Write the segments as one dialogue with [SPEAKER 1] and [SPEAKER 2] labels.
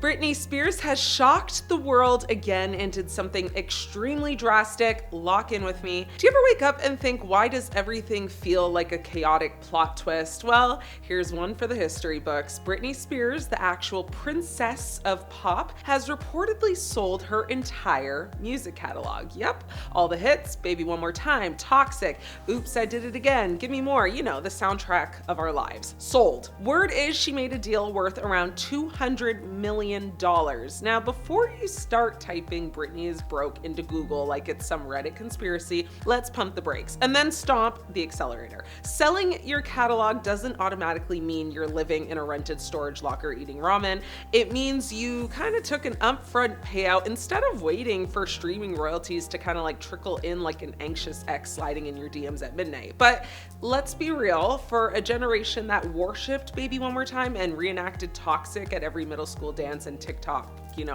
[SPEAKER 1] Britney Spears has shocked the world again and did something extremely drastic. Lock in with me. Do you ever wake up and think, why does everything feel like a chaotic plot twist? Well, here's one for the history books. Britney Spears, the actual princess of pop, has reportedly sold her entire music catalog. Yep, all the hits, Baby One More Time, Toxic, Oops, I Did It Again, Give Me More, you know, the soundtrack of our lives. Sold. Word is she made a deal worth around $200 million. Now, before you start typing Britney is broke into Google like it's some Reddit conspiracy, let's pump the brakes and then stomp the accelerator. Selling your catalog doesn't automatically mean you're living in a rented storage locker eating ramen. It means you kind of took an upfront payout instead of waiting for streaming royalties to kind of like trickle in like an anxious ex sliding in your DMs at midnight. But let's be real, for a generation that worshipped Baby One More Time and reenacted Toxic at every middle school dance and TikTok,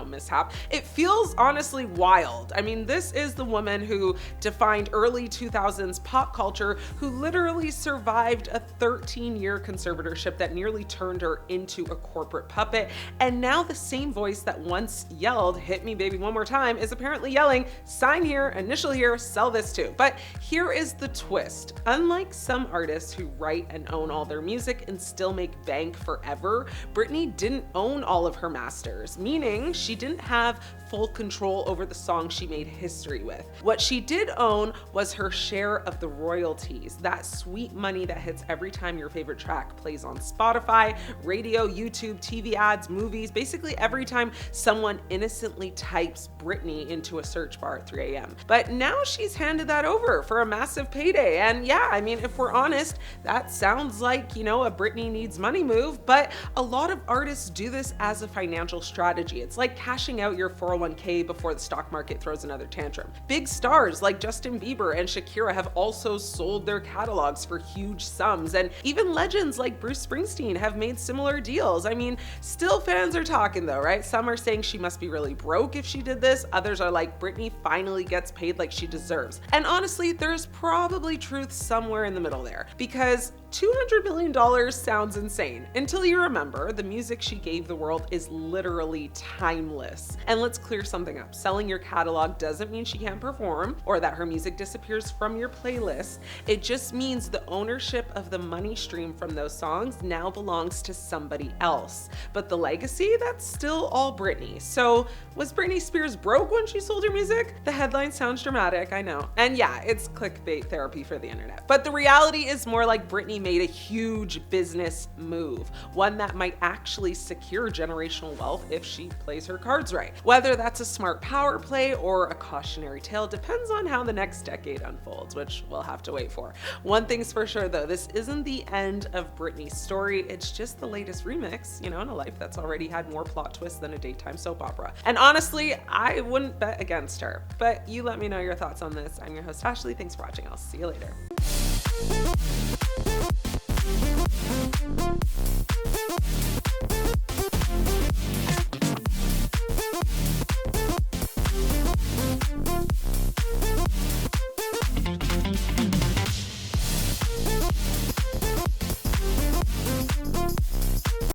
[SPEAKER 1] mishap, it feels honestly wild. I mean, this is the woman who defined early 2000s pop culture, who literally survived a 13-year conservatorship that nearly turned her into a corporate puppet. And now the same voice that once yelled, "Hit me, baby, one more time," is apparently yelling, "Sign here, initial here, sell this too." But here is the twist. Unlike some artists who write and own all their music and still make bank forever, Britney didn't own all of her masters, meaning she didn't have full control over the song she made history with. What she did own was her share of the royalties, that sweet money that hits every time your favorite track plays on Spotify, radio, YouTube, TV ads, movies, basically every time someone innocently types Britney into a search bar at 3 a.m. But now she's handed that over for a massive payday. And yeah, I mean, if we're honest, that sounds like, a Britney needs money move, but a lot of artists do this as a financial strategy. It's like cashing out your 401k before the stock market throws another tantrum. Big stars like Justin Bieber and Shakira have also sold their catalogs for huge sums, and even legends like Bruce Springsteen have made similar deals. I mean, still fans are talking though, right? Some are saying she must be really broke if she did this. Others are like, Britney finally gets paid like she deserves. And honestly, there's probably truth somewhere in the middle there, because $200 million sounds insane until you remember the music she gave the world is literally timeless. And let's clear something up. Selling your catalog doesn't mean she can't perform or that her music disappears from your playlist. It just means the ownership of the money stream from those songs now belongs to somebody else. But the legacy, that's still all Britney. So was Britney Spears broke when she sold her music? The headline sounds dramatic, I know. And yeah, it's clickbait therapy for the internet. But the reality is more like Britney made a huge business move, one that might actually secure generational wealth if she plays her cards right. Whether that's a smart power play or a cautionary tale depends on how the next decade unfolds, which we'll have to wait for. One thing's for sure though, this isn't the end of Britney's story, it's just the latest remix, in a life that's already had more plot twists than a daytime soap opera. And honestly, I wouldn't bet against her. But you let me know your thoughts on this. I'm your host, Ashley. Thanks for watching. I'll see you later.